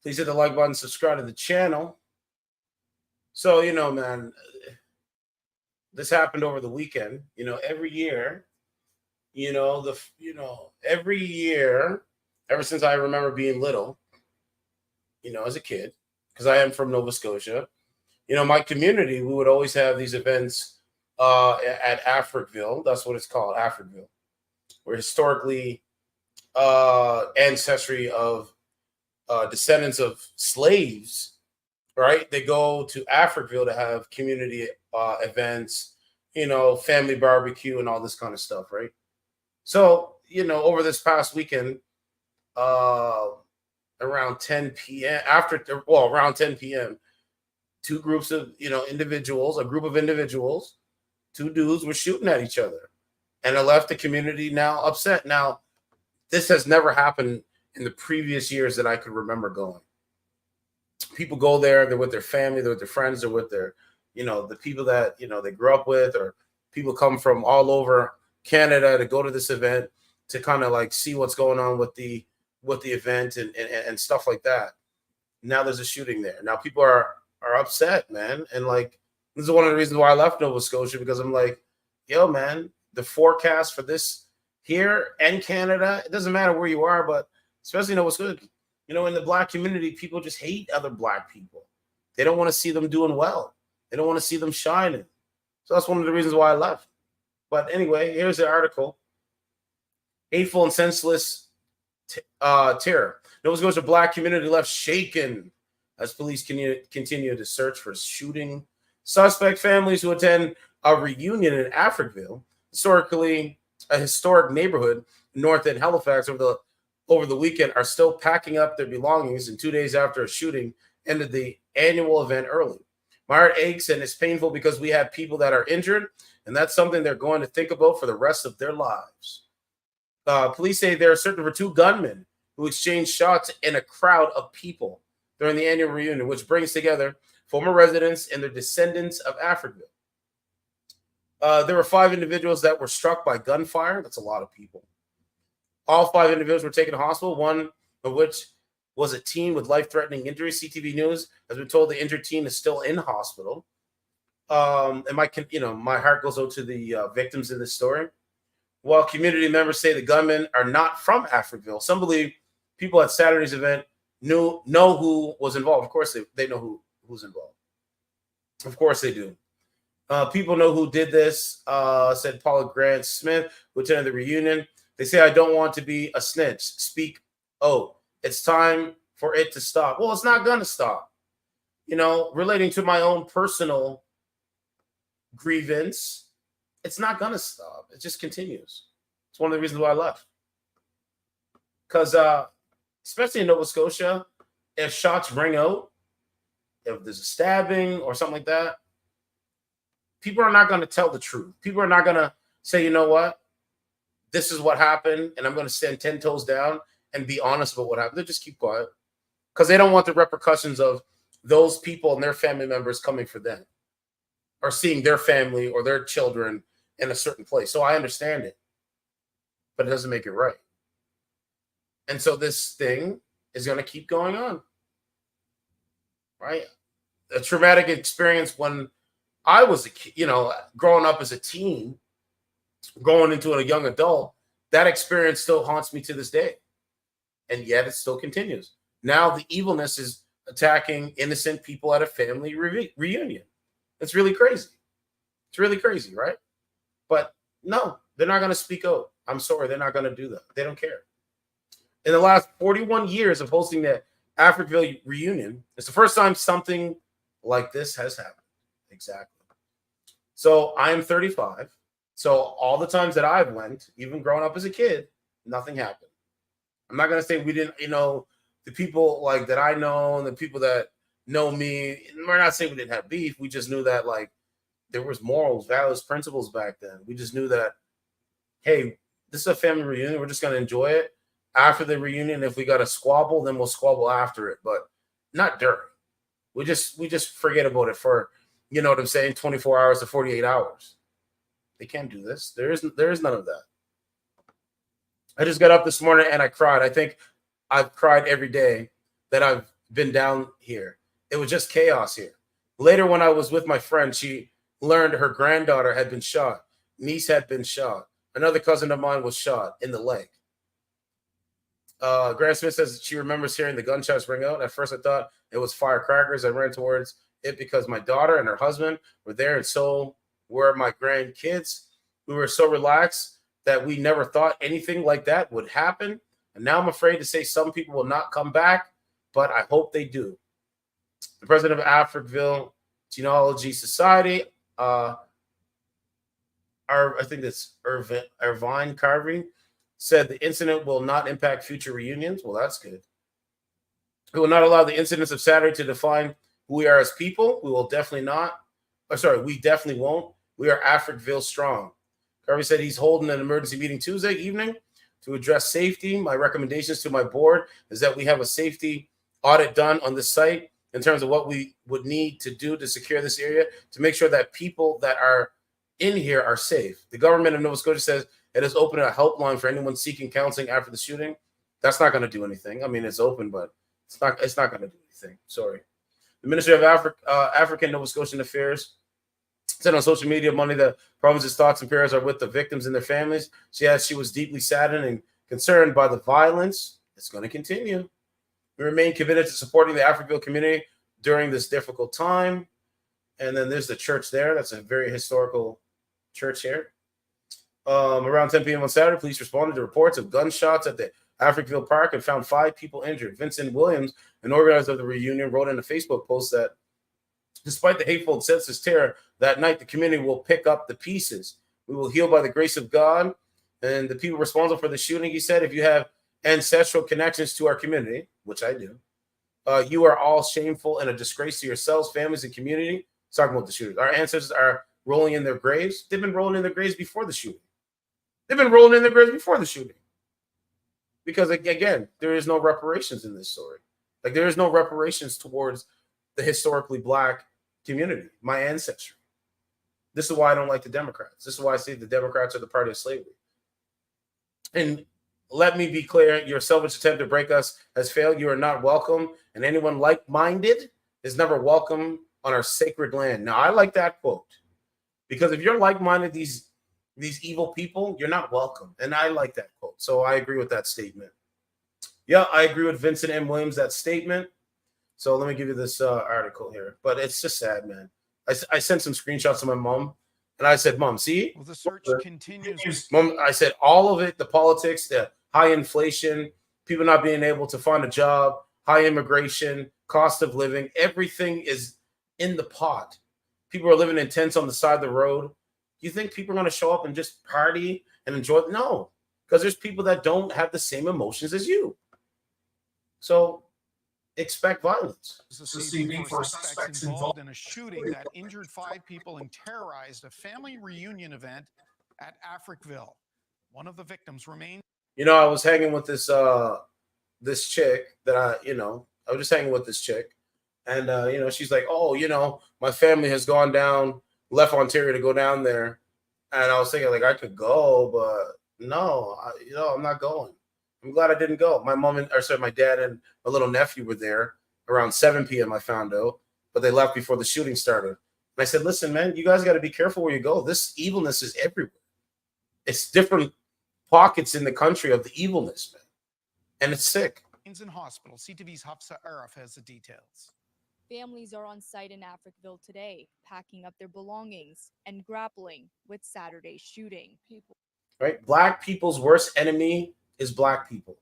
Please hit the like button, subscribe to the channel. So, man, this happened over the weekend. Every year, every year, ever since I remember being little, as a kid, because I am from Nova Scotia, my community, we would always have these events at Africville. That's what it's called, Africville. We're historically ancestry of descendants of slaves, right? They go to Africville to have community events, family barbecue and all this kind of stuff, right? So, over this past weekend, around 10 p.m., around 10 p.m., two groups of, individuals, a group of individuals, two dudes were shooting at each other. And it left the community now upset. Now, this has never happened in the previous years that I could remember going. People go there, they're with their family, they're with their friends, they're with their, the people that, they grew up with, or people come from all over Canada to go to this event to kind of like see what's going on with the event and stuff like that. Now there's a shooting there. Now people are upset, man. And like, this is one of the reasons why I left Nova Scotia, because I'm like, yo, man, the forecast for this here and Canada, it doesn't matter where you are, but especially Nova Scotia, in the Black community, people just hate other Black people. They don't want to see them doing well. They don't want to see them shining. So that's one of the reasons why I left. But anyway, here's the article. Hateful and senseless terror. Nova Scotia Black community left shaken as police continue to search for shooting suspect. Families who attend a reunion in Africville, historically a historic neighborhood north in Halifax, over the weekend, are still packing up their belongings, and 2 days after a shooting ended the annual event early. My heart aches, and it's painful because we have people that are injured, and that's something they're going to think about for the rest of their lives. Police say they're searching for two gunmen who exchanged shots in a crowd of people during the annual reunion, which brings together former residents and their descendants of Africville. There were 5 individuals that were struck by gunfire. That's a lot of people. All 5 individuals were taken to hospital, one of which was a teen with life-threatening injuries. CTV News has been told the injured teen is still in hospital. And my heart goes out to the victims in this story. While community members say the gunmen are not from Africville, some believe people at Saturday's event know who was involved. Of course, they know who's involved. Of course, they do. People know who did this, said Paula Grant Smith, who attended the reunion. They say, I don't want to be a snitch. Speak. Oh, it's time for it to stop. Well, it's not going to stop. Relating to my own personal grievance, it's not going to stop. It just continues. It's one of the reasons why I left. Because especially in Nova Scotia, if shots ring out, if there's a stabbing or something like that, people are not going to tell the truth. People are not going to say, you know what? This is what happened, and I'm going to stand 10 toes down and be honest about what happened. They just keep quiet because they don't want the repercussions of those people and their family members coming for them or seeing their family or their children in a certain place. So I understand it, but it doesn't make it right. And so this thing is going to keep going on, right? A traumatic experience when I was a kid, growing up as a teen, going into a young adult, that experience still haunts me to this day. And yet it still continues. Now the evilness is attacking innocent people at a family reunion. It's really crazy. It's really crazy, right? But no, they're not going to speak out. I'm sorry, they're not going to do that. They don't care. In the last 41 years of hosting the Africville reunion, it's the first time something like this has happened. Exactly. So I am 35. So all the times that I've went, even growing up as a kid, nothing happened. I'm not going to say we didn't, the people like that I know and the people that know me, we're not saying we didn't have beef. We just knew that like there was morals, values, principles back then. We just knew that, hey, this is a family reunion. We're just going to enjoy it. After the reunion, if we got a squabble, then we'll squabble after it, but not during. We just forget about it for, 24 hours to 48 hours. They can't do this. There is none of that. I just got up this morning and I cried. I think I've cried every day that I've been down here. It was just chaos here. Later, when I was with my friend, she learned her granddaughter had been shot, niece had been shot, another cousin of mine was shot in the leg. Grant Smith says she remembers hearing the gunshots ring out. At first, I thought it was firecrackers. I ran towards it because my daughter and her husband were there, and so were my grandkids. We were so relaxed that we never thought anything like that would happen. And now I'm afraid to say some people will not come back, but I hope they do. The president of Africville Genealogy Society, I think that's Irvine Carvey, said the incident will not impact future reunions. Well, that's good. We will not allow the incidents of Saturday to define who we are as people. We will definitely not. We definitely won't. We are Africville strong. Carvey said he's holding an emergency meeting Tuesday evening to address safety. My recommendations to my board is that we have a safety audit done on the site in terms of what we would need to do to secure this area to make sure that people that are in here are safe. The government of Nova Scotia says it has opened a helpline for anyone seeking counseling after the shooting. That's not going to do anything. I mean, it's open, but it's not going to do anything. Sorry. The Ministry of African Nova Scotian Affairs said on social media Monday that province's thoughts and prayers are with the victims and their families. She was deeply saddened and concerned by the violence. It's going to continue. We remain committed to supporting the Africville community during this difficult time. And then there's the church there. That's a very historical church here. Around 10 p.m. on Saturday, police responded to reports of gunshots at the Africville Park and found 5 people injured. Vincent Williams, an organizer of the reunion, wrote in a Facebook post that despite the hateful and senseless terror that night, the community will pick up the pieces. We will heal by the grace of God. And the people responsible for the shooting, he said, if you have ancestral connections to our community, which I do, you are all shameful and a disgrace to yourselves, families, and community. It's talking about the shooters. Our ancestors are rolling in their graves. They've been rolling in their graves before the shooting. Because, again, there is no reparations in this story. Like, there is no reparations towards the historically Black community, my ancestry. This is why I don't like the Democrats. This is why I say the Democrats are the party of slavery. And let me be clear, your selfish attempt to break us has failed. You are not welcome, and anyone like-minded is never welcome on our sacred land. Now, I like that quote, because if you're like-minded, these evil people, you're not welcome. And I like that quote. So I agree with that statement. Yeah, I agree with Vincent M. Williams, that statement. So let me give you this article here. But it's just sad, man. I sent some screenshots to my mom, and I said, Mom, see? Well, the search continues. Mom, I said, all of it, the politics, the high inflation, people not being able to find a job, high immigration, cost of living, everything is in the pot. People are living in tents on the side of the road. You think people are going to show up and just party and enjoy it? No, because there's people that don't have the same emotions as you. So expect violence. This evening for suspects involved in a shooting that injured 5 people and terrorized a family reunion event at Africville. One of the victims remains. I was hanging with this chick that I was just hanging with this chick. And, she's like, oh, my family has gone down, left Ontario to go down there. And I was thinking, like, I could go, but no, I'm not going. I'm glad I didn't go. My dad and my little nephew were there around 7 p.m. I found out, but they left before the shooting started. And I said, listen, man, you guys got to be careful where you go. This evilness is everywhere. It's different pockets in the country of the evilness, man. And it's sick. In hospital. CTV's Hafsa Araf has the details. Families are on site in Africville today, packing up their belongings and grappling with Saturday's shooting. Right? Black people's worst enemy is Black people.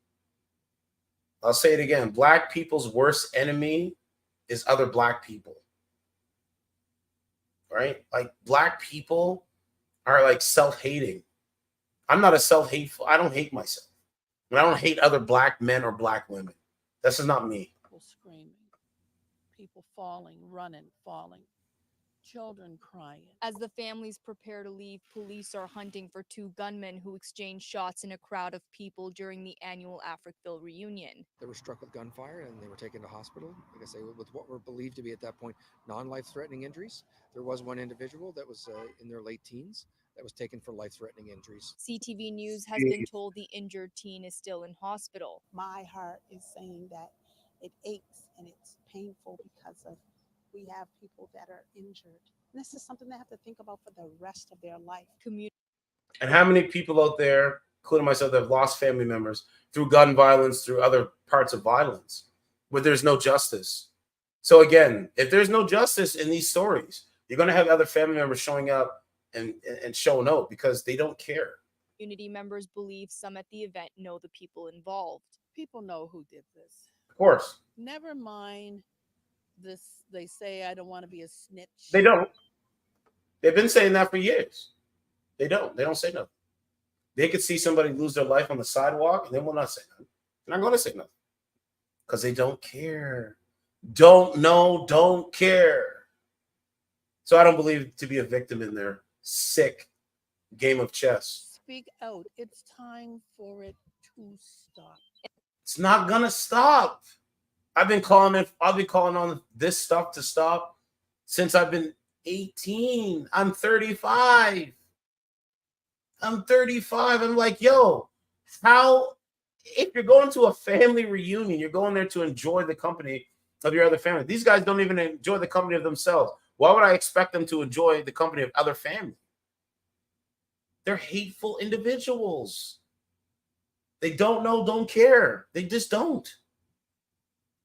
I'll say it again. Black people's worst enemy is other Black people. Right? Like, Black people are like self-hating. I'm not a self-hateful. I don't hate myself. And I don't hate other Black men or Black women. This is not me. People screaming, people falling, running, falling, children crying. As the families prepare to leave, police are hunting for 2 gunmen who exchanged shots in a crowd of people during the annual Africville reunion. They were struck with gunfire and they were taken to hospital, like I say, with what were believed to be at that point non-life-threatening injuries. There was one individual that was in their late teens that was taken for life-threatening injuries. CTV News has been told the injured teen is still in hospital. My heart is saying that it aches and it's painful because of we have people that are injured. And this is something they have to think about for the rest of their life. And how many people out there, including myself, that have lost family members through gun violence, through other parts of violence, where there's no justice. So again, if there's no justice in these stories, you're going to have other family members showing up and showing out because they don't care. Community members believe some at the event know the people involved. People know who did this. Of course. Never mind this. They say, I don't want to be a snitch. They don't. They've been saying that for years. They don't. They don't say nothing. They could see somebody lose their life on the sidewalk, and they will not say nothing. They're not going to say nothing because they don't care. Don't know, don't care. So I don't believe to be a victim in their sick game of chess. Speak out. It's time for it to stop. It's not going to stop. I've been calling on this stuff to stop since I've been 18. I'm 35. I'm like, yo, how, if you're going to a family reunion, you're going there to enjoy the company of your other family. These guys don't even enjoy the company of themselves. Why would I expect them to enjoy the company of other family? They're hateful individuals. They don't know, don't care. They just don't.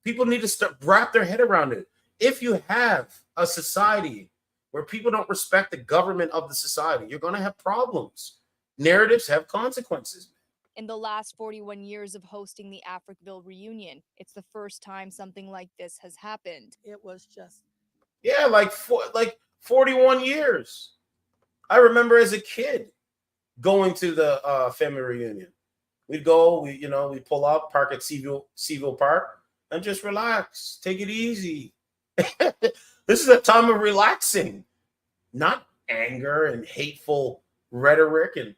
People need to wrap their head around it. If you have a society where people don't respect the government of the society, you're going to have problems. Narratives have consequences. In the last 41 years of hosting the Africville reunion, it's the first time something like this has happened. It was just, yeah, like 41 years. I remember as a kid going to the family reunion. We'd go, we pull up, park at Seaville Park, and just relax, take it easy. This is a time of relaxing, not anger and hateful rhetoric and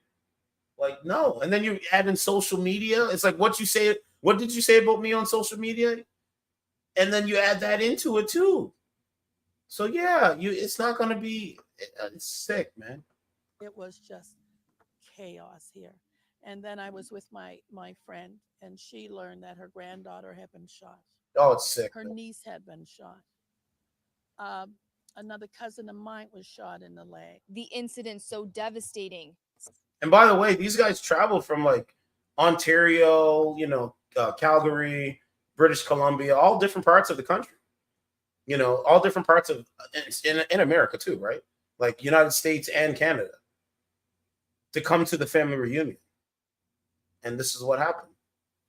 like, no. And then you add in social media. It's like what did you say about me on social media? And then you add that into it too. So yeah, it's not going to be, it's sick, man. it was just chaos here. And then I was with my friend, and she learned that her granddaughter had been shot. Oh, it's sick. Her niece had been shot. Another cousin of mine was shot in the leg. The incident so devastating. And by the way, these guys traveled from like Ontario, Calgary, British Columbia, all different parts of the country. All different parts of in America too, right? Like United States and Canada, to come to the family reunion. And this is what happened.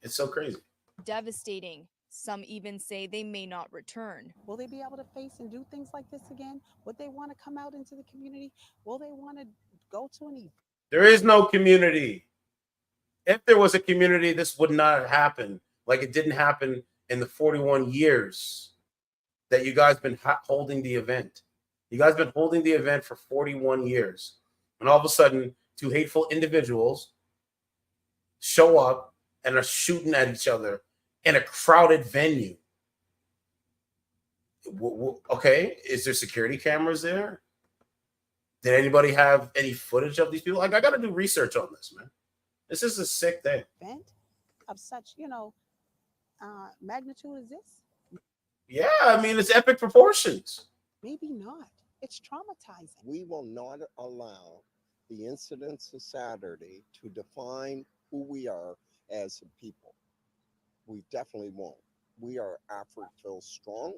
It's so crazy. Devastating. Some even say they may not return. Will they be able to face and do things like this again? Would they want to come out into the community? Will they want to go to an event? There is no community. If there was a community, this would not have happened. Like it didn't happen in the 41 years that you guys been holding the event. You guys been holding the event for 41 years. And all of a sudden, two hateful individuals show up and are shooting at each other in a crowded venue. Okay, is there security cameras there? Did anybody have any footage of these people? Like, I got to do research on this, man. This is a sick thing. Event of such, magnitude as this? Yeah, I mean, it's epic proportions. Maybe not. It's traumatizing. We will not allow the incidents of Saturday to define who we are as a people. We definitely won't. We are Africville strong.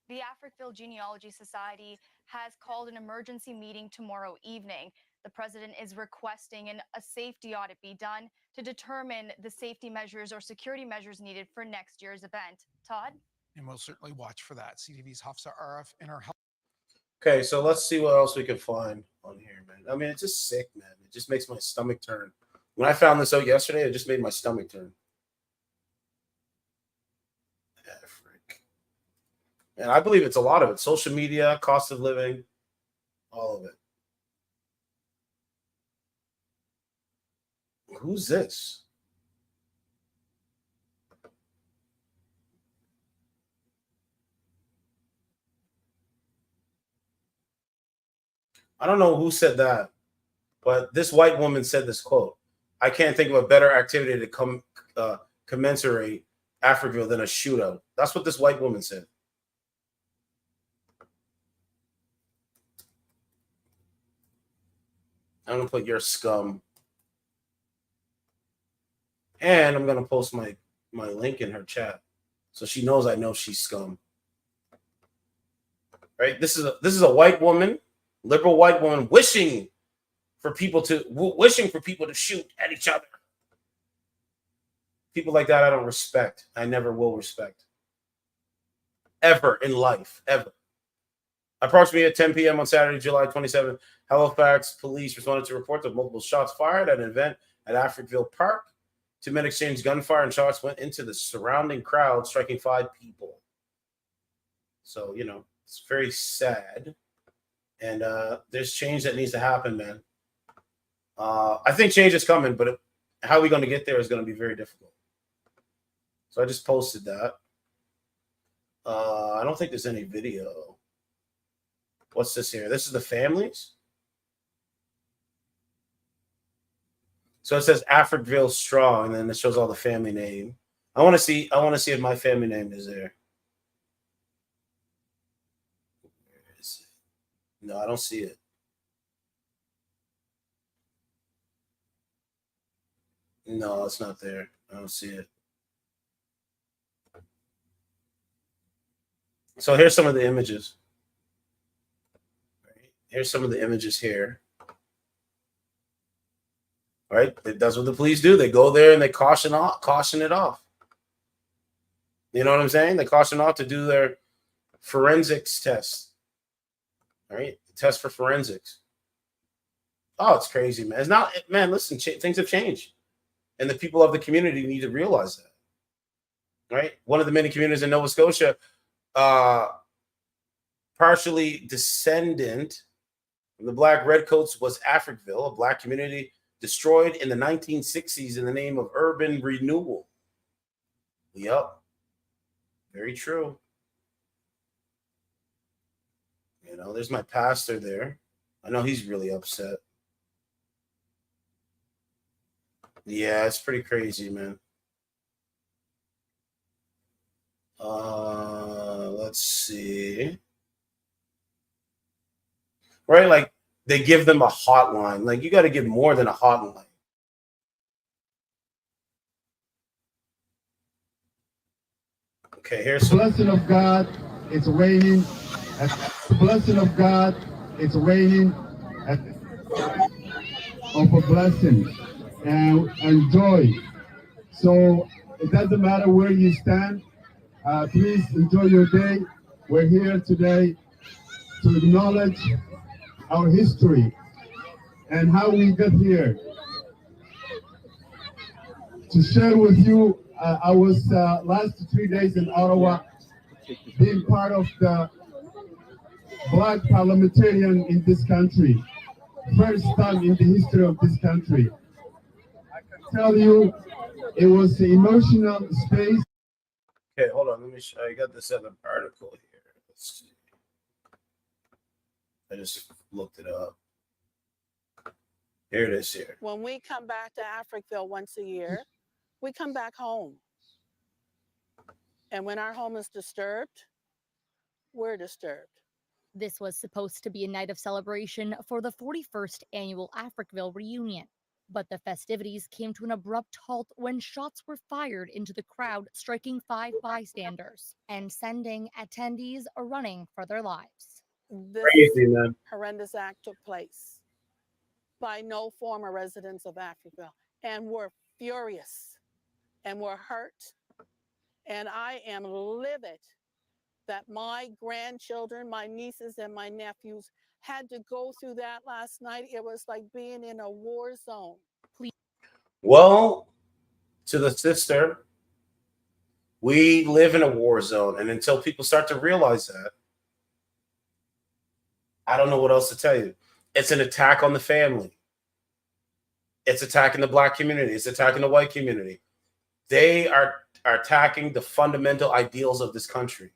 The Africville Genealogy Society has called an emergency meeting tomorrow evening. The president is requesting a safety audit be done to determine the safety measures or security measures needed for next year's event. Todd? And we'll certainly watch for that. CTV's Hafsa Arif in our help. Okay, so let's see what else we can find on here, man. I mean, it's just sick, man. It just makes my stomach turn. When I found this out yesterday, it just made my stomach turn. And I believe it's a lot of it. Social media, cost of living, all of it. Who's this? I don't know who said that, but this white woman said this quote: "I can't think of a better activity to commensurate Africville than a shootout. That's what this white woman said. I'm gonna put your scum, and I'm gonna post my link in her chat, so she knows I know she's scum. Right? This is a white woman, liberal white woman, wishing for people to shoot at each other. People like that I don't respect. I never will respect. Ever in life, ever. Approximately at 10 p.m. on Saturday, July 27th, Halifax police responded to reports of multiple shots fired at an event at Africville Park. Two men exchanged gunfire and shots went into the surrounding crowd, striking 5 people. So, it's very sad. And there's change that needs to happen, man. I think change is coming, but how are we going to get there is going to be very difficult. So I just posted that. I don't think there's any video. What's this here? This is the families. So it says Africville Strong, and then it shows all the family name. I want to see if my family name is there. Where is it? No, I don't see it. No, it's not there. I don't see it. So here's some of the images. Here's some of the images here. Right? That's what the police do. They go there and they caution it off. You know what I'm saying? They caution off to do their forensics test. Right? Test for forensics. Oh, it's crazy, man. It's not, man, listen, things have changed. And the people of the community need to realize that. Right? One of the many communities in Nova Scotia, partially descendant from the Black Redcoats, was Africville, a Black community destroyed in the 1960s in the name of urban renewal. Yep. Very true. There's my pastor there. I know he's really upset. Yeah, it's pretty crazy, man. Let's see. Right? Like, they give them a hotline. Like, you got to give more than a hotline. Okay, here's the blessing of God. It's raining. The blessing of God. It's raining. Of a blessing and joy. So it doesn't matter where you stand. Please enjoy your day. We're here today to acknowledge our history and how we got here. To share with you, I was last 3 days in Ottawa, being part of the Black parliamentarian in this country. First time in the history of this country. I can tell you, it was an emotional space. Okay, hold on. Let me show. I got this other article here. Let's see. I just looked it up. Here it is here. When we come back to Africville once a year, we come back home. And when our home is disturbed, we're disturbed. This was supposed to be a night of celebration for the 41st annual Africville reunion. But the festivities came to an abrupt halt when shots were fired into the crowd, striking 5 bystanders and sending attendees running for their lives. This Crazy, man. horrendous act took place by no former residents of Africville. And we're furious and we're hurt. And I am livid that my grandchildren, my nieces and my nephews had to go through that last night. It was like being in a war zone. Well, to the sister, we live in a war zone. And until people start to realize that, I don't know what else to tell you. It's an attack on the family. It's attacking the Black community. It's attacking the white community. They are attacking the fundamental ideals of this country.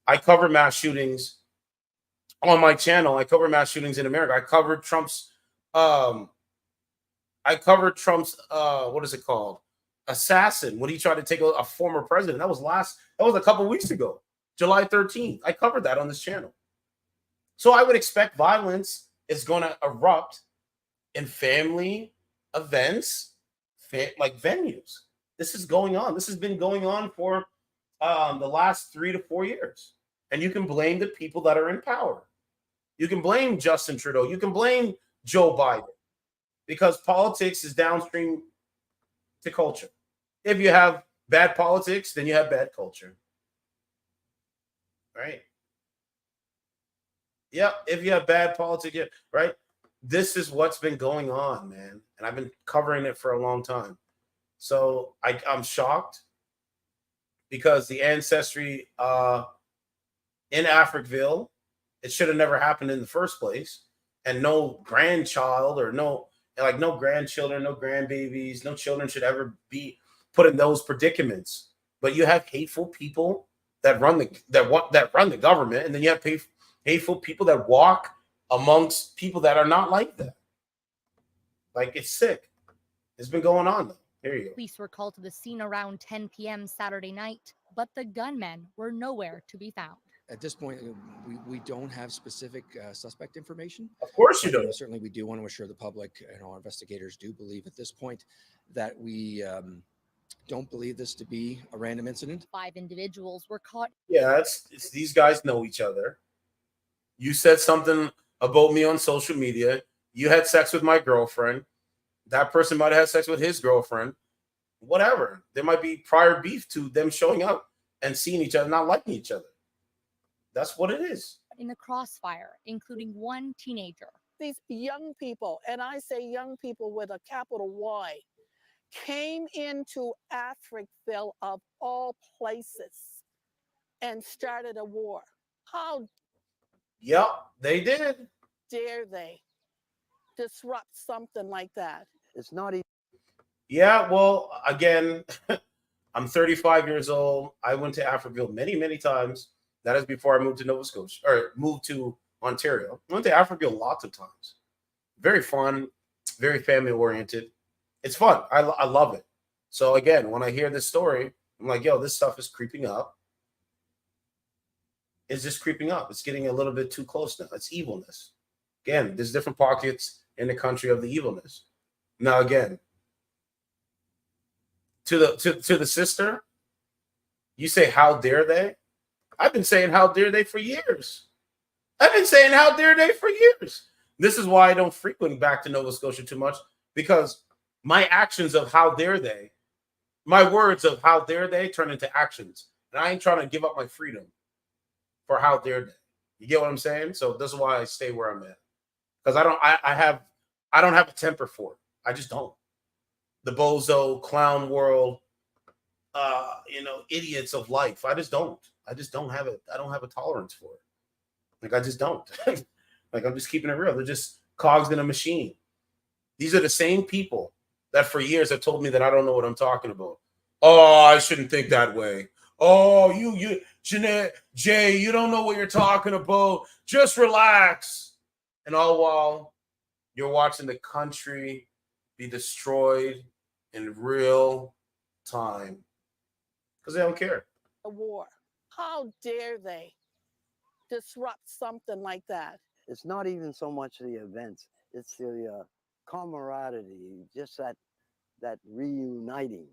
I cover mass shootings on my channel. I cover mass shootings in America. I covered Trump's what is it called? assassin when he tried to take a former president. That was a couple weeks ago, July 13th. I covered that on this channel. So I would expect violence is going to erupt in family events, like venues. This is going on. This has been going on for the last 3 to 4 years. And you can blame the people that are in power. You can blame Justin Trudeau. You can blame Joe Biden, because politics is downstream to culture. If you have bad politics, then you have bad culture. Right? Yeah, if you have bad politics, yeah, right? This is what's been going on, man. And I've been covering it for a long time. So I'm shocked, because the ancestry in Africville, it should have never happened in the first place. And no grandchild or no grandchildren, no grandbabies, no children should ever be put in those predicaments. But you have hateful people that run the government, and then you have hateful people that walk amongst people that are not like that. Like, it's sick. It's been going on, though. Here you go. Police were called to the scene around 10 p.m. Saturday night, but the gunmen were nowhere to be found. At this point, we don't have specific suspect information. Of course you But, don't. certainly, we do want to assure the public, and our investigators do believe at this point that we don't believe this to be a random incident. 5 individuals were caught. Yeah, it's these guys know each other. You said something about me on social media. You had sex with my girlfriend. That person might have had sex with his girlfriend. Whatever. There might be prior beef to them showing up and seeing each other, not liking each other. That's what it is. In the crossfire, including one teenager. These young people, and I say young people with a capital Y, came into Africville of all places and started a war. How Yep, they did. dare they disrupt something like that? It's not even. Yeah, well, again, I'm 35 years old. I went to Africville many, many times. That is before I moved to Nova Scotia, or moved to Ontario. I went to Africville lots of times. Very fun, very family oriented. It's fun. I love it. So again, when I hear this story, I'm like, yo, this stuff is creeping up. It's just creeping up. It's getting a little bit too close now. It's evilness. Again, there's different pockets in the country of the evilness. Now, again, to the sister, you say, how dare they? I've been saying, how dare they for years. I've been saying, how dare they for years. This is why I don't frequent back to Nova Scotia too much, because my actions of how dare they, my words of how dare they turn into actions. And I ain't trying to give up my freedom for how dare they. You get what I'm saying? So this is why I stay where I'm at. Because I don't have a temper for it. I just don't. The bozo clown world, idiots of life. I just don't have it. I don't have a tolerance for it. Like, I just don't. Like, I'm just keeping it real. They're just cogs in a machine. These are the same people that for years have told me that I don't know what I'm talking about. Oh, I shouldn't think that way. Oh, Jeanette, Jay, you don't know what you're talking about. Just relax. And all while you're watching the country be destroyed in real time because they don't care. A war. How dare they disrupt something like that? It's not even so much the events. It's the camaraderie, just that reuniting.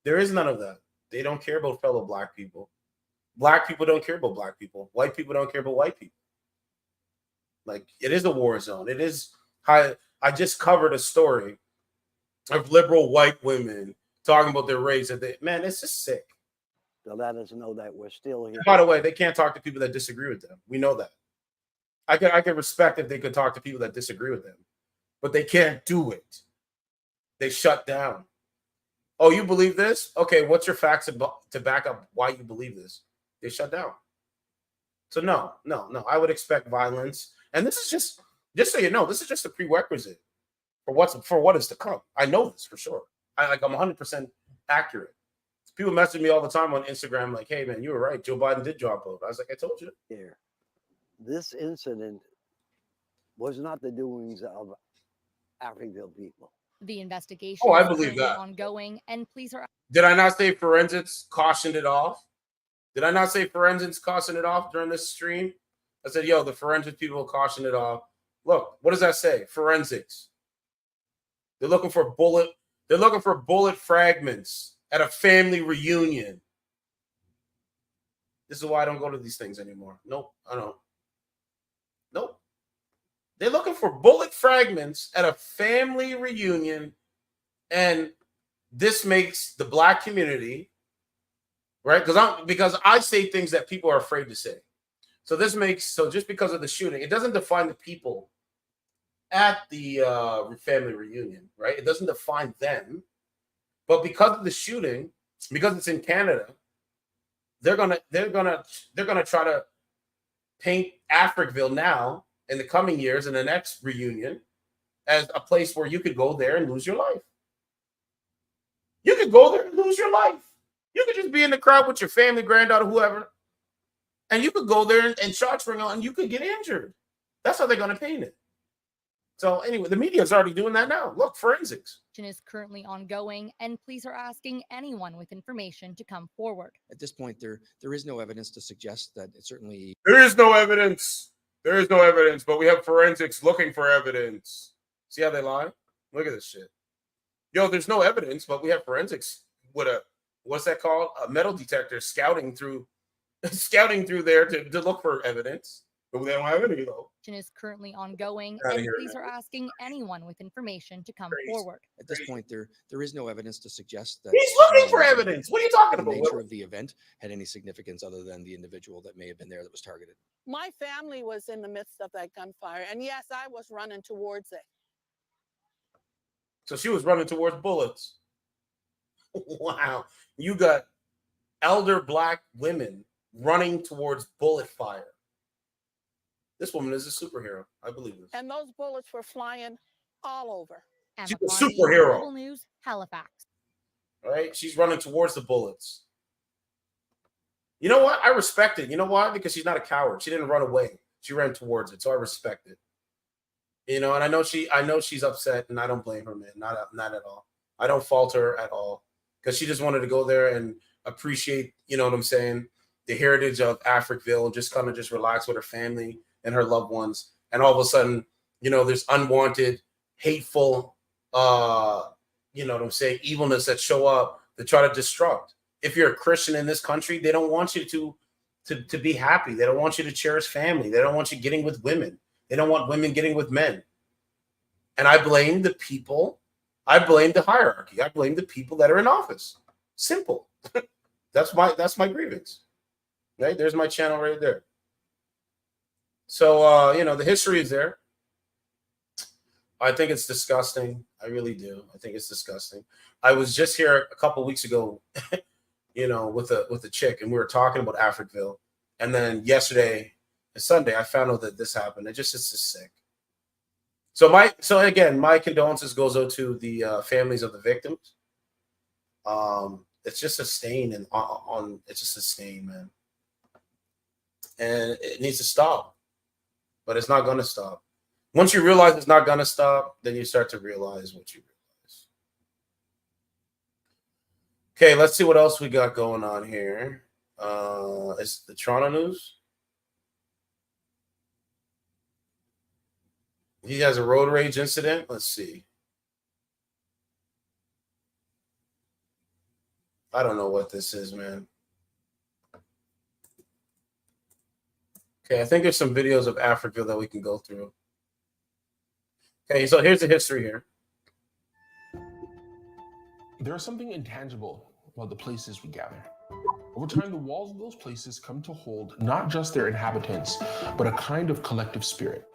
There is none of that. They don't care about fellow black people. Black people don't care about black people. White people don't care about white people. Like, it is a war zone. It is how I just covered a story of liberal white women talking about their race. Man, it's just sick. To let us know that we're still here. By the way, they can't talk to people that disagree with them. We know that. I could respect if they could talk to people that disagree with them, but they can't do it. They shut down. Oh, you believe this? Okay, what's your facts to back up why you believe this? They shut down. So no. I would expect violence, and this is just so you know, this is just a prerequisite for what is to come. I know this for sure. I'm 100% accurate. People message me all the time on Instagram, like, "Hey man, you were right. Joe Biden did drop out." I was like, "I told you." Here, this incident was not the doings of Africville people. The investigation Oh, I is believe currently that. ongoing, and police are Did I not say forensics cautioned it off? Did I not say forensics cautioned it off during this stream? I said, yo, the forensic people cautioned it off. Look, what does that say? Forensics. They're looking for bullet fragments at a family reunion. This is why I don't go to these things anymore. Nope, I don't. Nope. They're looking for bullet fragments at a family reunion, and this makes the black community, right? Because I say things that people are afraid to say. So just because of the shooting, it doesn't define the people at the family reunion, right? It doesn't define them, but because of the shooting, because it's in Canada, they're gonna try to paint Africville now in the coming years in the next reunion as a place where you could go there and lose your life. You could go there and lose your life. You could just be in the crowd with your family, granddaughter, whoever, and you could go there and shots ring on and you could get injured. That's how they're going to paint it. So anyway, the media is already doing that now. Look, forensics. is currently ongoing, and police are asking anyone with information to come forward. At this point, there is no evidence to suggest that it certainly. There is no evidence. There is no evidence, but we have forensics looking for evidence. See how they lie? Look at this shit. Yo, there's no evidence, but we have forensics with what's that called? A metal detector scouting through there to look for evidence. But they don't have any though. Is currently ongoing, and police are asking anyone with information to come forward. At this point, there is no evidence to suggest that he's looking for evidence. What are you talking about? The nature of the event had any significance other than the individual that may have been there that was targeted. My family was in the midst of that gunfire, and yes, I was running towards it. So she was running towards bullets. Wow. You got elder black women running towards bullet fire. This woman is a superhero. I believe this. And those bullets were flying all over. She's a superhero. Global News, Halifax. All right? She's running towards the bullets. You know what? I respect it. You know why? Because she's not a coward. She didn't run away. She ran towards it. So I respect it. You know, and I know she's upset, and I don't blame her, man. Not at all. I don't fault her at all. Because she just wanted to go there and appreciate, you know what I'm saying, the heritage of Africville and just kind of just relax with her family and her loved ones. And all of a sudden, you know, there's unwanted, hateful, you know what I'm saying, evilness that show up to try to destruct. If you're a Christian in this country, they don't want you to be happy. They don't want you to cherish family. They don't want you getting with women. They don't want women getting with men. And I blame the people. I blame the hierarchy. I blame the people that are in office. Simple. That's my grievance. Right? There's my channel right there. So, you know, the history is there. I think it's disgusting. I really do. I think it's disgusting. I was just here a couple weeks ago, you know, with a chick, and we were talking about Africville. And then yesterday, Sunday, I found out that this happened. It's just sick. So again, my condolences goes out to the families of the victims. It's just a stain it's just a stain, man. And it needs to stop. But it's not going to stop. Once you realize it's not going to stop, then you start to realize what you realize. Okay, let's see what else we got going on here. It's the Toronto News. He has a road rage incident. Let's see. I don't know what this is, man. Okay, I think there's some videos of Africville that we can go through. Okay, so here's the history here. There is something intangible about the places we gather. Over time, the walls of those places come to hold not just their inhabitants, but a kind of collective spirit,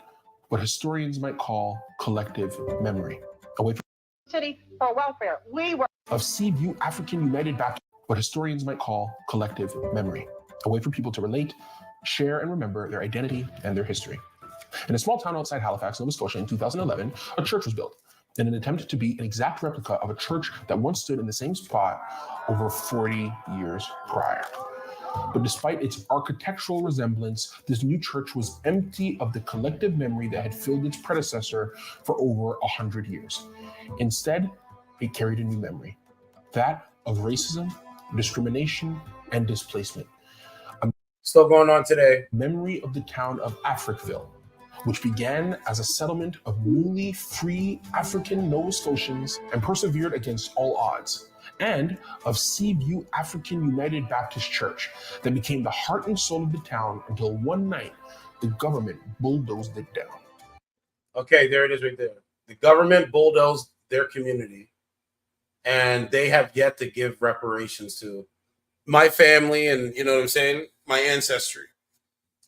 what historians might call collective memory. Away from City for welfare, we were of Seaview African United Baptist, what historians might call collective memory, a way for people to relate, share, and remember their identity and their history. In a small town outside Halifax, Nova Scotia in 2011, a church was built in an attempt to be an exact replica of a church that once stood in the same spot over 40 years prior. But despite its architectural resemblance, this new church was empty of the collective memory that had filled its predecessor for over 100 years. Instead, it carried a new memory, that of racism, discrimination, and displacement. Still going on today. Memory of the town of Africville, which began as a settlement of newly free African Nova Scotians and persevered against all odds, and of Seaview African United Baptist Church that became the heart and soul of the town until one night the government bulldozed it down. Okay, there it is right there. The government bulldozed their community, and they have yet to give reparations to my family and, you know what I'm saying, my ancestry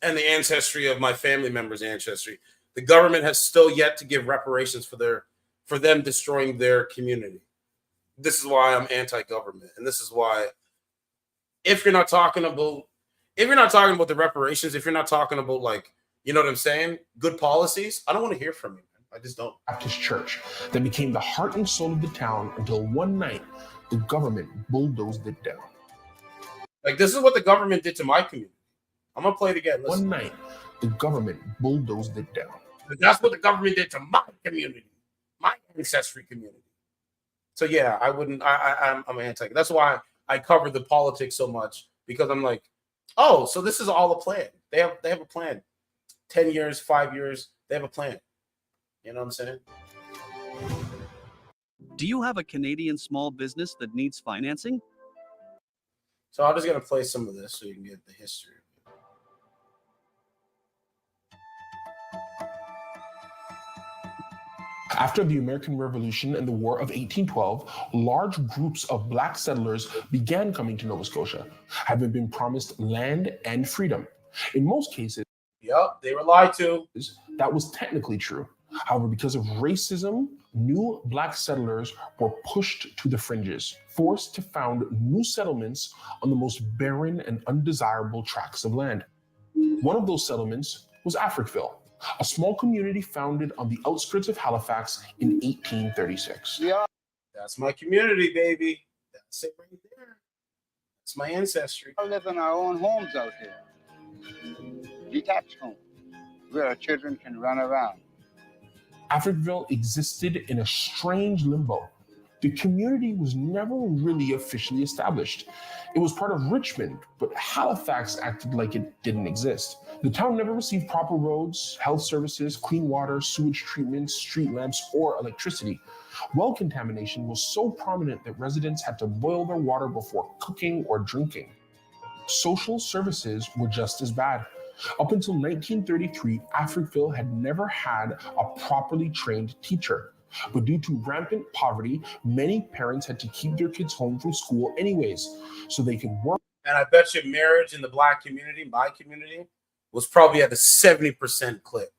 and the ancestry of my family members' ancestry. The government has still yet to give reparations for them destroying their community. This is why I'm anti-government, and this is why if you're not talking about the reparations, if you're not talking about, like, you know what I'm saying, good policies, I don't want to hear from you, man. I just don't. Baptist Church that became the heart and soul of the town until one night the government bulldozed it down. Like, this is what the government did to my community. I'm gonna play it again. Listen. One night the government bulldozed it down. That's what the government did to my community, my ancestry community. So yeah, I'm anti. That's why I cover the politics so much, because I'm like, oh, so this is all a plan. They have a plan. 10 years, 5 years, they have a plan. You know what I'm saying? Do you have a Canadian small business that needs financing? So I'm just gonna play some of this so you can get the history. After the American Revolution and the War of 1812, large groups of Black settlers began coming to Nova Scotia, having been promised land and freedom. In most cases, yep, they were lied to. That was technically true. However, because of racism, new Black settlers were pushed to the fringes, forced to found new settlements on the most barren and undesirable tracts of land. One of those settlements was Africville, a small community founded on the outskirts of Halifax in 1836. Yeah, that's my community, baby. That's it right there. That's my ancestry. We live in our own homes out here, detached homes, where our children can run around. Africville existed in a strange limbo. The community was never really officially established. It was part of Richmond, but Halifax acted like it didn't exist. The town never received proper roads, health services, clean water, sewage treatment, street lamps, or electricity. Well contamination was so prominent that residents had to boil their water before cooking or drinking. Social services were just as bad. Up until 1933, Africville had never had a properly trained teacher. But due to rampant poverty, many parents had to keep their kids home from school anyways, so they could work. And I bet you marriage in the Black community, my community, was probably at a 70% clip,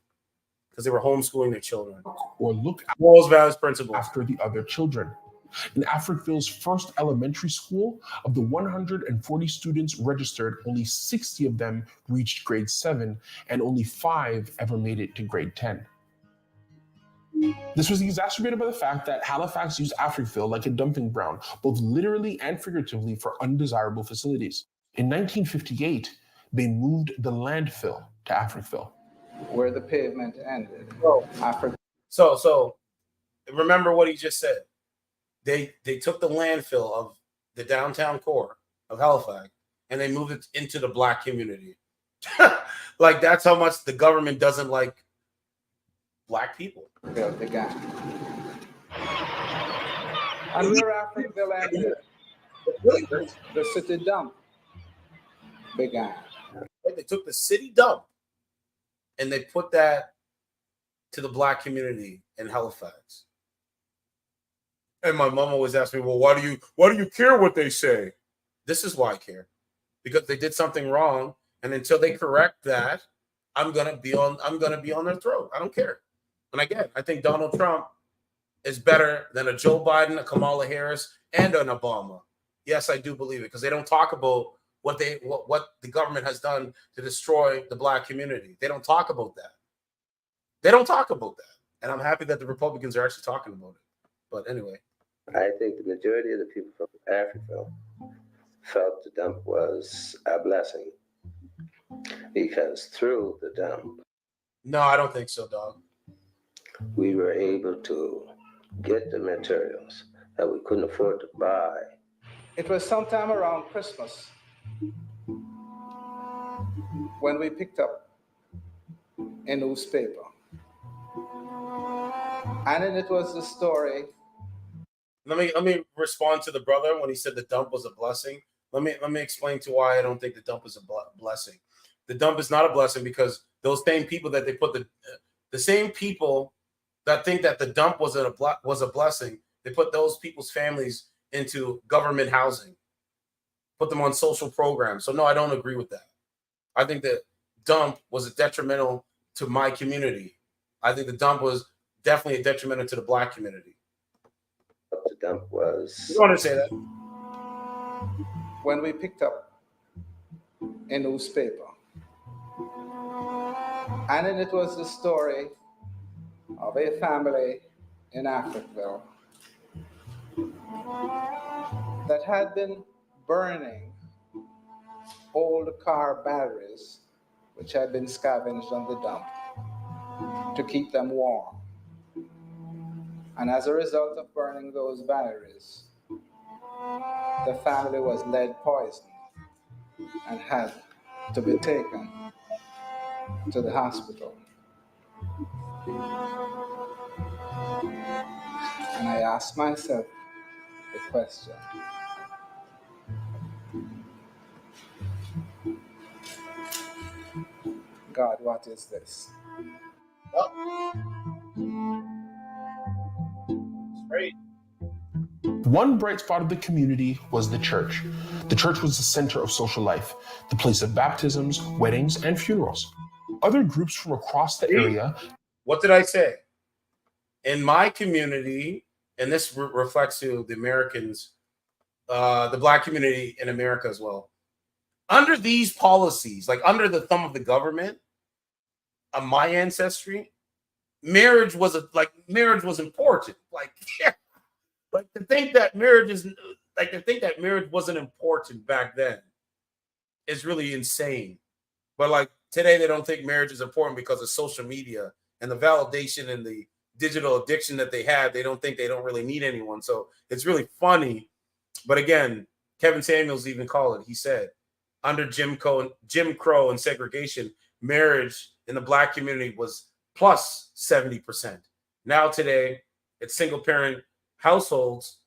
because they were homeschooling their children. Or look at Walls Valley's principles after the other children. In Africville's first elementary school, of the 140 students registered, only 60 of them reached grade 7, and only 5 ever made it to grade 10. This was exacerbated by the fact that Halifax used Africville like a dumping ground, both literally and figuratively, for undesirable facilities. In 1958, they moved the landfill to Africville, Where the pavement ended. So remember what he just said. They took the landfill of the downtown core of Halifax and they moved it into the Black community. Like, that's how much the government doesn't like Black people. Built again. And where Africville ended, the city dump began. They took the city dump and they put that to the Black community in Halifax. And my mom always asked me, well, why do you care what they say? This is why I care. Because they did something wrong, and until they correct that, I'm gonna be on their throat. I don't care. And again, I think Donald Trump is better than a Joe Biden, a Kamala Harris, and an Obama. Yes, I do believe it, because they don't talk about what the government has done to destroy the Black community. They don't talk about that. And I'm happy that the Republicans are actually talking about it. But anyway. I think the majority of the people from Africville felt the dump was a blessing, because through the dump, no, I don't think so, dog. we were able to get the materials that we couldn't afford to buy. It was sometime around Christmas when we picked up a newspaper. And then it was the story. Let me respond to the brother when he said the dump was a blessing. Let me explain to why I don't think the dump is a blessing. The dump is not a blessing because those same people that they put the same people that think that the dump was a blessing, they put those people's families into government housing, put them on social programs. So no, I don't agree with that. I think the dump was detrimental to my community. I think the dump was definitely a detrimental to the Black community. The dump was. You want to say that? When we picked up a newspaper. And then it was the story of a family in Africville that had been burning old car batteries which had been scavenged on the dump to keep them warm. And as a result of burning those batteries, the family was lead poisoned and had to be taken to the hospital. And I asked myself the question, God, what is this? Great. One bright spot of the community was the church. The church was the center of social life, the place of baptisms, weddings, and funerals. Other groups from across the area. What did I say? In my community, and this reflects to the Americans, the Black community in America as well. Under these policies, like under the thumb of the government, of my ancestry, marriage was important. Like, yeah. Like to think that marriage wasn't important back then is really insane. But like today, they don't think marriage is important because of social media and the validation and the digital addiction that they have. They don't think they don't really need anyone. So it's really funny. But again, Kevin Samuels even called it. He said, under Jim Crow and segregation, marriage in the Black community was plus 70%. Now today, it's single parent households,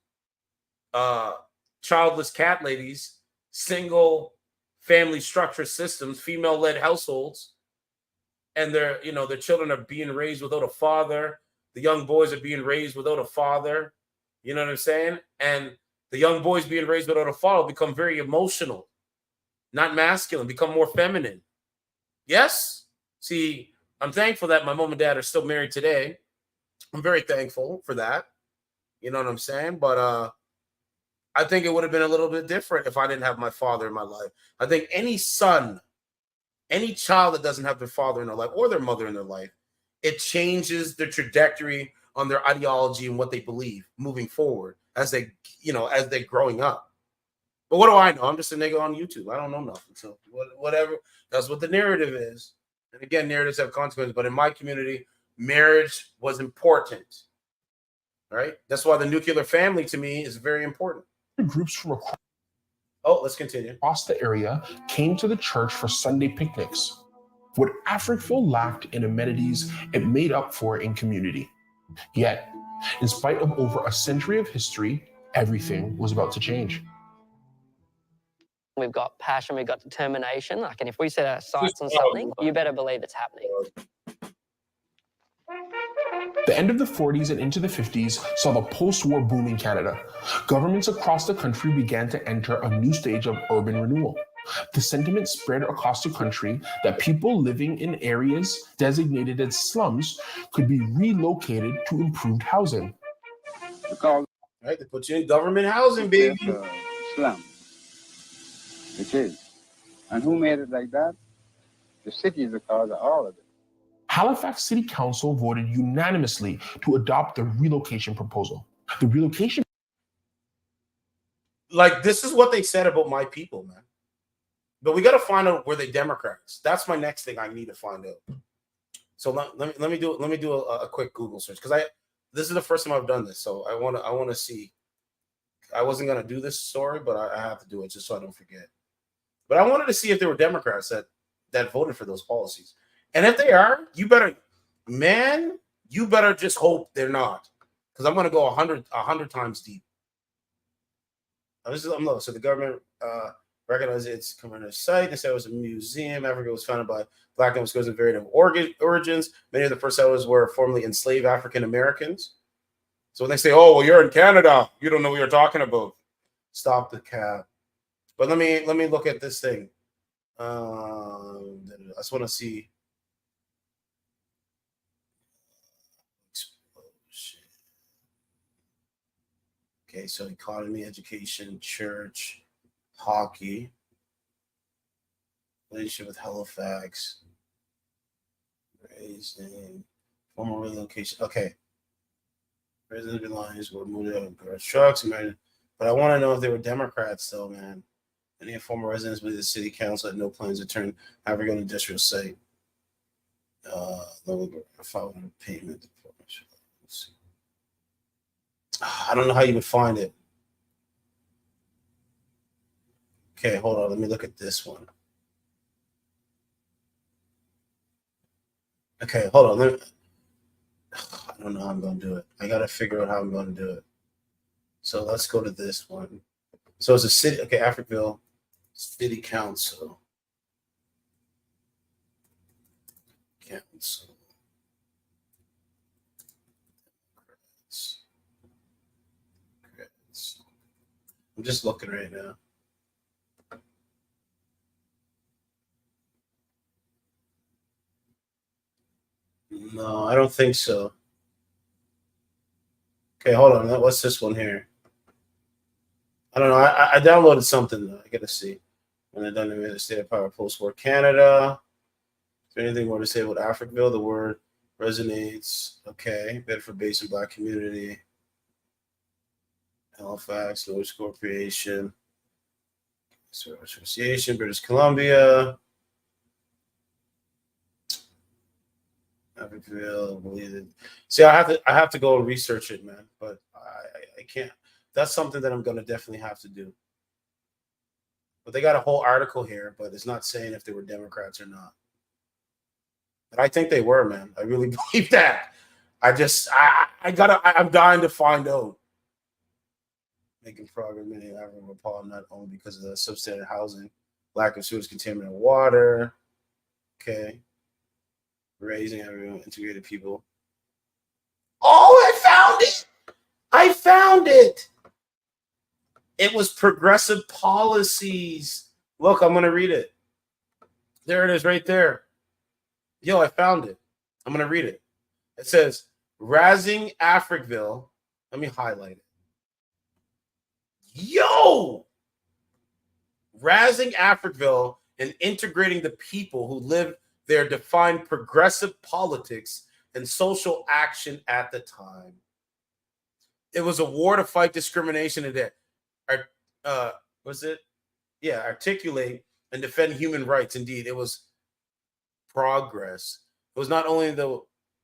childless cat ladies, single family structure systems, female-led households, and their children are being raised without a father. The young boys are being raised without a father. You know what I'm saying? And the young boys being raised without a father become very emotional, not masculine, become more feminine. Yes? See, I'm thankful that my mom and dad are still married today. I'm very thankful for that. You know what I'm saying? But I think it would have been a little bit different if I didn't have my father in my life. I think any son, any child that doesn't have their father in their life or their mother in their life, it changes the trajectory on their ideology and what they believe moving forward as they're growing up. But what do I know? I'm just a nigga on YouTube. I don't know nothing. So whatever. That's what the narrative is. And again, narratives have consequences. But in my community, marriage was important. Right? That's why the nuclear family to me is very important. Groups from across. Oh, let's continue. Across the area came to the church for Sunday picnics. What Africville lacked in amenities, it made up for in community. Yet, in spite of over a century of history, everything was about to change. We've got passion, we've got determination. Like, and if we set our sights on something, you better believe it's happening. The end of the 40s and into the 50s saw the post-war boom in Canada. Governments across the country began to enter a new stage of urban renewal. The sentiment spread across the country that people living in areas designated as slums could be relocated to improved housing. Right, they put you in government housing, baby. Slum. It is. And who made it like that? The city is the cause of all of it. Halifax City Council voted unanimously to adopt the relocation proposal. The relocation... Like, this is what they said about my people, man. But we got to find out were they Democrats. That's my next thing I need to find out. So let me do a quick Google search because this is the first time I've done this, so I want to see. I wasn't gonna do this story, but I have to do it just so I don't forget. But I wanted to see if there were Democrats that voted for those policies, and if they are, you better just hope they're not, because I'm gonna go 100 times deep. So the government recognized its commemorative site and said it was a museum. Africa was founded by Black Nova Scotians of various origins. Many of the first settlers were formerly enslaved African Americans. So when they say, "Oh, well, you're in Canada, you don't know what you're talking about," stop the cap. But let me look at this thing. I just want to see. Okay, so economy, education, church, hockey, relationship with Halifax, raising, former relocation. Okay. Resident lines were moved out of trucks, but I want to know if they were Democrats, though, man. Any former residents believe the city council had no plans to turn African industrial site. Following payment. I don't know how you would find it. Okay, hold on. Let me look at this one. Okay, hold on. I don't know how I'm going to do it. I got to figure out how I'm going to do it. So let's go to this one. So it's a city. Okay, Africville City Council. I'm just looking right now. No, I don't think so. Okay, hold on. What's this one here? I don't know. I downloaded something. I gotta see. When I done the state of power post-war Canada. Is there anything more to say about Africville? The word resonates. Okay, Bedford Basin Black community. Halifax, Nova Corporation, Association, British Columbia. Africville, believe it. See, I have to go and research it, man. But I can't. That's something that I'm gonna definitely have to do. But they got a whole article here, but it's not saying if they were Democrats or not. But I think they were, man. I really believe that. I'm dying to find out. Making progress, many African Nepal not only because of the substandard housing, lack of sewage, contaminated water. Okay. Raising everyone, integrated people. Oh, I found it. It was progressive policies. Look, I'm going to read it. There it is right there. Yo, I found it. I'm going to read it. It says, razzing Africville. Let me highlight it. Yo! Razzing Africville and integrating the people who live there defined progressive politics and social action at the time. It was a war to fight discrimination and articulate and defend human rights. Indeed, it was progress. It was not only the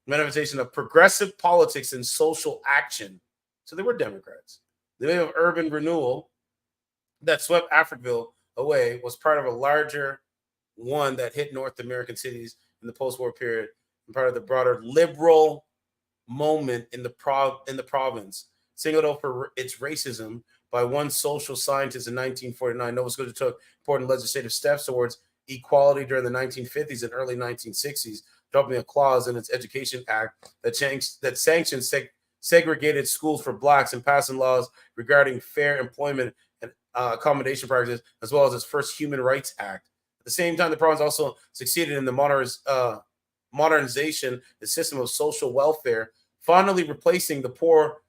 manifestation of progressive politics and social action. So they were Democrats. The wave of urban renewal that swept Africville away was part of a larger one that hit North American cities in the post-war period and part of the broader liberal moment in the province. Singled out for its racism by one social scientist in 1949, Nova Scotia took important legislative steps towards equality during the 1950s and early 1960s, adopting a clause in its Education Act that sanctions segregated schools for blacks and passing laws regarding fair employment and accommodation practices, as well as its first Human Rights Act. At the same time, the province also succeeded in the modernization, the system of social welfare, finally replacing the poor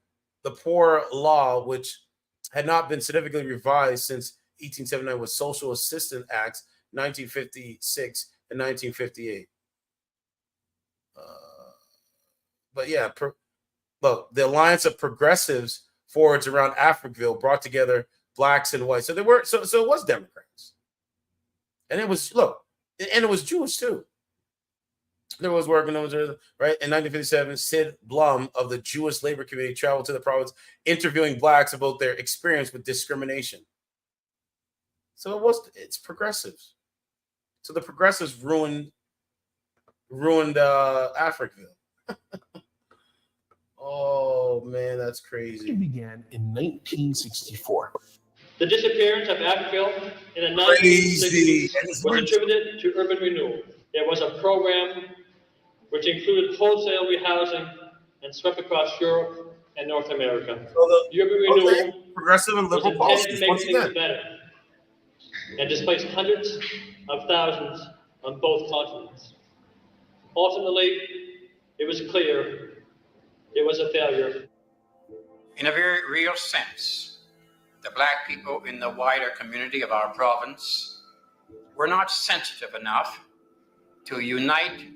law, which had not been significantly revised since 1879 with Social Assistance Acts 1956 and 1958. But yeah, look, the alliance of progressives forwards around Africville brought together blacks and whites. So there were so it was Democrats. And it was Jewish too. There was working on right in 1957. Sid Blum of the Jewish Labor Committee traveled to the province, interviewing blacks about their experience with discrimination. So it's progressives. So the progressives ruined Africville. Oh man, that's crazy. It began in 1964. The disappearance of Africville in the Crazy. 1960s was attributed to urban renewal. There was a program which included wholesale rehousing and swept across Europe and North America. So the urban renewal progressive and liberal was intended policies to make once things again. better and displaced hundreds of thousands on both continents. Ultimately, it was clear it was a failure. In a very real sense, the Black people in the wider community of our province were not sensitive enough to unite,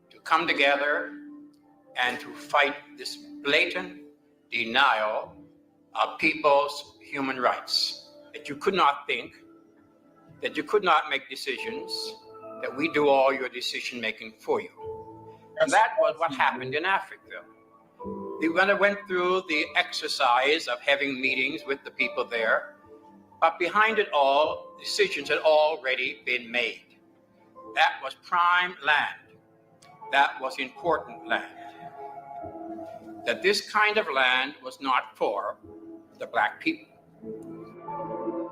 to come together, and to fight this blatant denial of people's human rights. That you could not think, that you could not make decisions, that we do all your decision making for you. And that was what happened in Africville. They went through the exercise of having meetings with the people there, but behind it all, decisions had already been made. That was prime land. That was important land. That this kind of land was not for the Black people.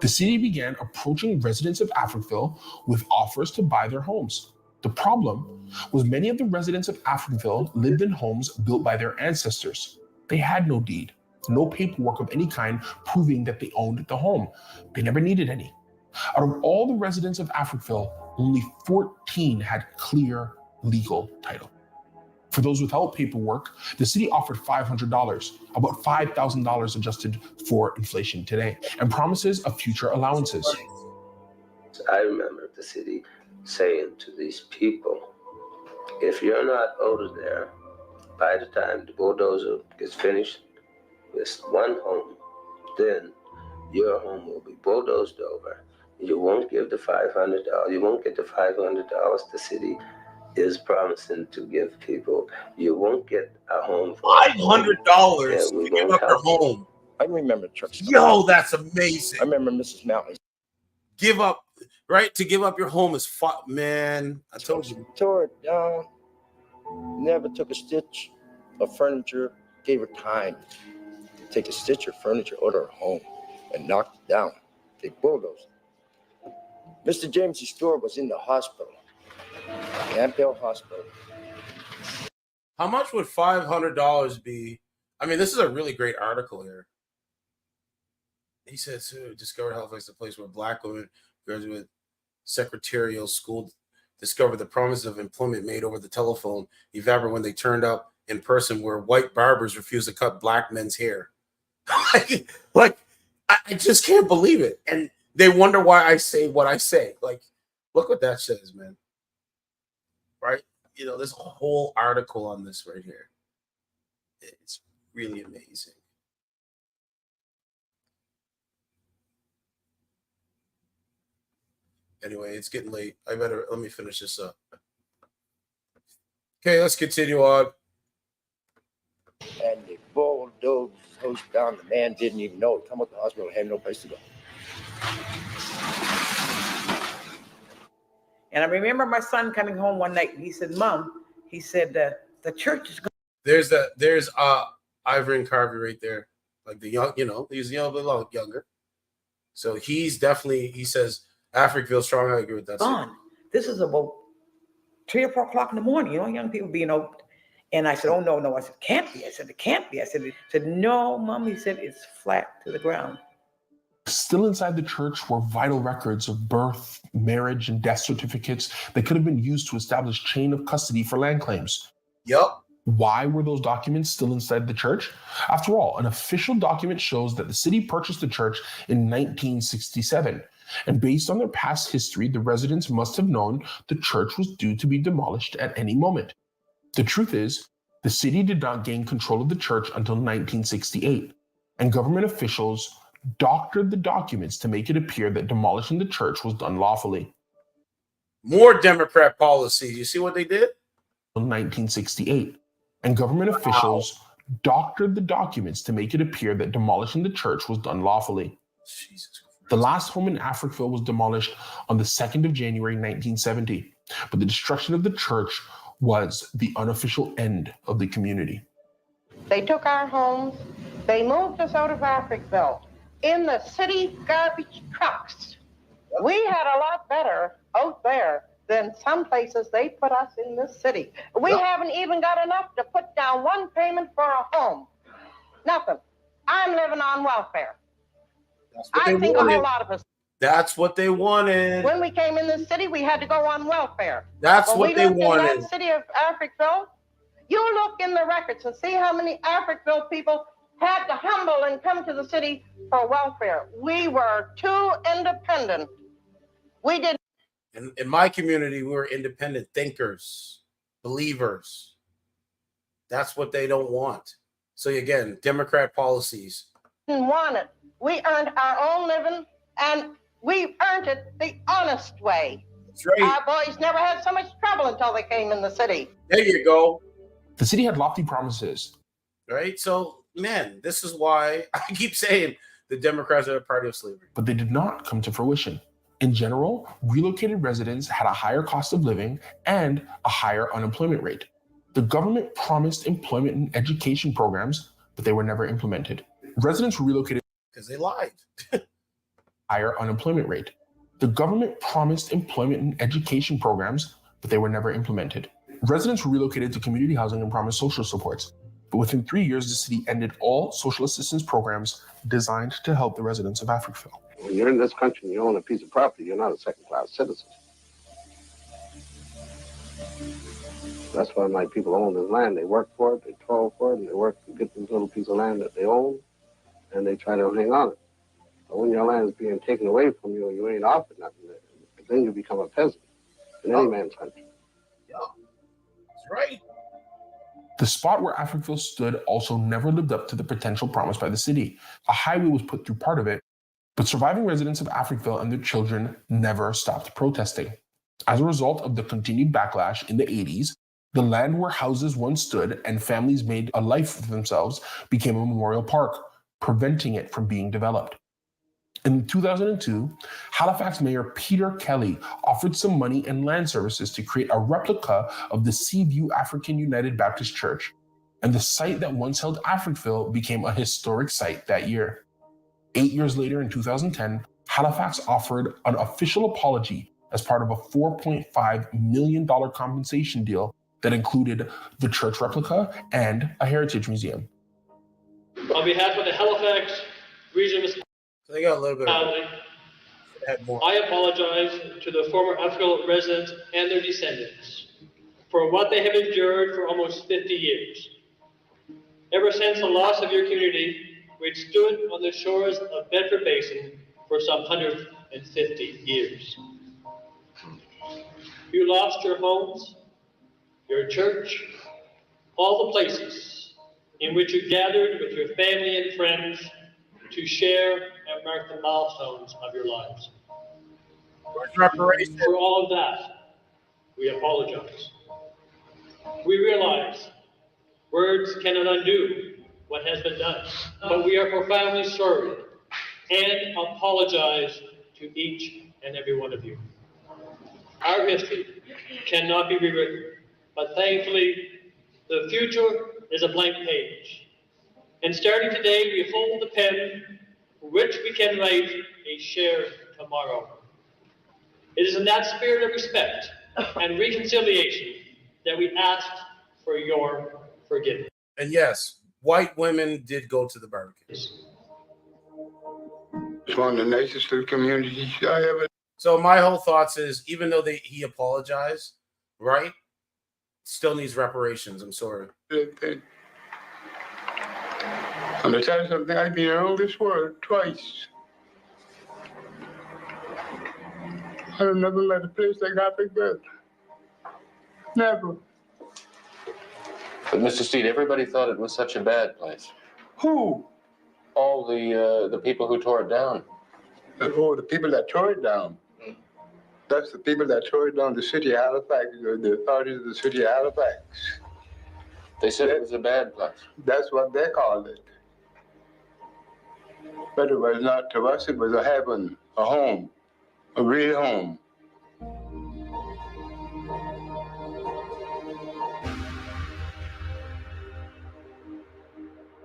The city began approaching residents of Africville with offers to buy their homes. The problem was many of the residents of Africville lived in homes built by their ancestors. They had no deed, no paperwork of any kind proving that they owned the home. They never needed any. Out of all the residents of Africville, only 14 had clear legal title. For those without paperwork, the city offered $500, about $5,000 adjusted for inflation today, and promises of future allowances. I remember the city saying to these people, if you're not out of there by the time the bulldozer gets finished with one home, then your home will be bulldozed over. You won't give the $500. You won't get the $500 the city is promising to give people. You won't get a home for $500 to give up your home. I remember church. Yo, that's amazing. I remember Mrs. Mountain. Give up, right? To give up your home is fun, man. I told you. Tore it down. Never took a stitch of furniture. Gave her time to take a stitch of furniture out of her home and knocked it down. They bulldozed. Mr. James's store was in the hospital. Ampel Hospital. How much would $500 be? I mean, this is a really great article here. He says, discovered Halifax, the place where Black women graduate secretarial school discovered the promise of employment made over the telephone evaporated when they turned up in person, where white barbers refused to cut Black men's hair. like, I just can't believe it. And they wonder why I say what I say. Like, look what that says, man. Right? You know, there's a whole article on this right here. It's really amazing. Anyway, it's getting late. Let me finish this up. Okay, let's continue on. And they bulldozed the house down. The man didn't even know it. Come up to the hospital, had no place to go. And I remember my son coming home one night and he said, Mom, he said, the church is going. There's Ivory and Carvey right there. Like the young, you know, he's a little younger. So he's definitely, he says, Africville strong. I agree with that. Gone. This is about 3 or 4 o'clock in the morning, you know, young people being out. And I said, oh, no. I said, can't be. I said, it can't be. I said, no, Mom. He said, it's flat to the ground. Still inside the church were vital records of birth, marriage, and death certificates that could have been used to establish chain of custody for land claims. Yup. Why were those documents still inside the church? After all, an official document shows that the city purchased the church in 1967. And based on their past history, the residents must have known the church was due to be demolished at any moment. The truth is, the city did not gain control of the church until 1968, and government officials doctored the documents to make it appear that demolishing the church was done lawfully. More Democrat policies. You see what they did? 1968, and government officials doctored the documents to make it appear that demolishing the church was done lawfully. The last home in Africville was demolished on the 2nd of January 1970, but the destruction of the church was the unofficial end of the community. They took our homes. They moved us out of Africville in the city garbage trucks. We had a lot better out there than some places they put us in the city. We haven't even got enough to put down one payment for a home. Nothing. I'm living on welfare. I think a whole lot of us. That's what they wanted. When we came in the city, we had to go on welfare. That's when what they we lived wanted. in that city of Africville, you look in the records and see how many Africville people had to humble and come to the city for welfare. We were too independent. We didn't. In my community, we were independent thinkers, believers. That's what they don't want. So again, Democrat policies. Didn't want it. We earned our own living, and we earned it the honest way. That's right. Our boys never had so much trouble until they came in the city. There you go. The city had lofty promises. Right? So, man, this is why I keep saying the Democrats are the party of slavery. But they did not come to fruition. In general, relocated residents had a higher cost of living and a higher unemployment rate. The government promised employment and education programs, but they were never implemented. Residents were relocated because they lied. Higher unemployment rate. The government promised employment and education programs, but they were never implemented. Residents were relocated to community housing and promised social supports. But within 3 years, the city ended all social assistance programs designed to help the residents of Africville. When you're in this country and you own a piece of property, you're not a second-class citizen. That's why my people own this land. They work for it, they toil for it, and they work to get this little piece of land that they own, and they try to hang on it. But when your land is being taken away from you and you ain't offered nothing, then you become a peasant in any man's country. Yeah, that's right. The spot where Africville stood also never lived up to the potential promised by the city. A highway was put through part of it, but surviving residents of Africville and their children never stopped protesting. As a result of the continued backlash in the 80s, the land where houses once stood and families made a life for themselves became a memorial park, preventing it from being developed. In 2002, Halifax Mayor Peter Kelly offered some money and land services to create a replica of the Seaview African United Baptist Church, and the site that once held Africville became a historic site that year. 8 years later, in 2010, Halifax offered an official apology as part of a $4.5 million compensation deal that included the church replica and a heritage museum. On behalf of the Halifax Region they got a little bit of I apologize to the former Africville residents and their descendants for what they have endured for almost 50 years. Ever since the loss of your community, which stood on the shores of Bedford Basin for some 150 years. You lost your homes, your church, all the places in which you gathered with your family and friends to share and mark the milestones of your lives. For all of that, we apologize. We realize words cannot undo what has been done, but we are profoundly sorry and apologize to each and every one of you. Our history cannot be rewritten, but thankfully, the future is a blank page. And starting today, we hold the pen for which we can write a shared tomorrow. It is in that spirit of respect and reconciliation that we ask for your forgiveness. And yes, white women did go to the barricades. It's one of the nicest little communities I ever. So my whole thoughts is, even though he apologized, right, still needs reparations. I'm sorry. I'm going to tell you something. I've been around this world twice. I've never met a place like Africville. Never. But Mr. Steed, everybody thought it was such a bad place. Who? All the people who tore it down. Oh, the people that tore it down. That's the people that tore down the city of Halifax, the authorities of the city of Halifax. They said it was a bad place. That's what they called it. But it was not to us, it was a heaven, a home, a real home.